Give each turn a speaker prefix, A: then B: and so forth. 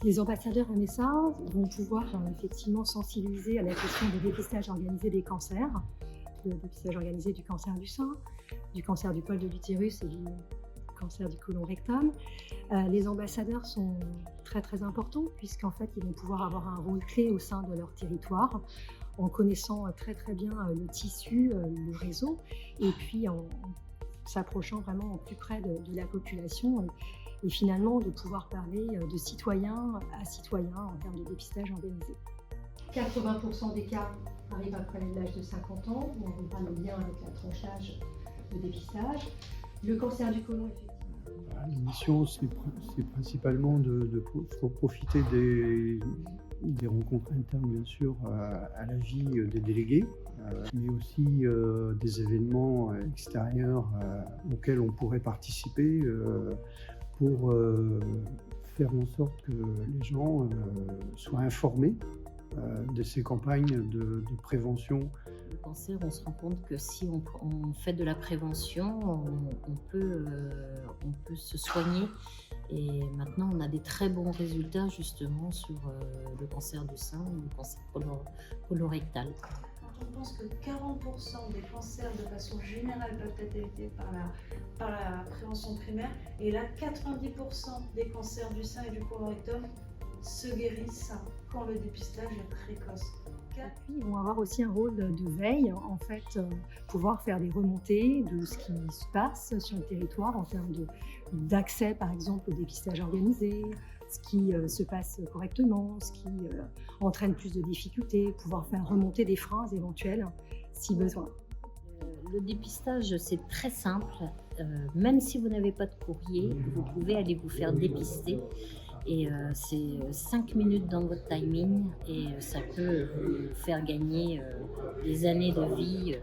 A: Les ambassadeurs MSA vont pouvoir effectivement sensibiliser à la question du dépistage organisé des cancers, le dépistage organisé du cancer du sein, du cancer du col de l'utérus et du cancer du côlon rectal. Les ambassadeurs sont très très importants puisqu'en fait ils vont pouvoir avoir un rôle clé au sein de leur territoire en connaissant très très bien le tissu, le réseau et puis en s'approchant vraiment au plus près de la population et finalement de pouvoir parler de citoyen à citoyen en termes de dépistage organisé. 80% des cas arrivent après l'âge de 50 ans, où on verra le lien avec la tranche d'âge de dépistage. Le cancer du côlon, effectivement.
B: L'émission, c'est principalement de profiter des rencontres internes, bien sûr, à la vie des délégués, mais aussi des événements extérieurs auxquels on pourrait participer pour faire en sorte que les gens soient informés de ces campagnes de prévention.
C: Le cancer, on se rend compte que si on fait de la prévention, on peut se soigner. Et maintenant, on a des très bons résultats justement sur le cancer du sein ou le cancer colorectal.
D: Quand on pense que 40% des cancers de façon générale peuvent être évités par la prévention primaire, et là 90% des cancers du sein et du colorectal se guérissent quand le dépistage est précoce.
A: Puis, ils vont avoir aussi un rôle de veille, en fait, pouvoir faire des remontées de ce qui se passe sur le territoire en termes d'accès, par exemple, au dépistage organisé, ce qui se passe correctement, ce qui entraîne plus de difficultés, pouvoir faire remonter des freins éventuels si besoin.
C: Le dépistage, c'est très simple. Même si vous n'avez pas de courrier, vous pouvez aller vous faire dépister. Et c'est 5 minutes dans votre timing et ça peut vous faire gagner des années de vie.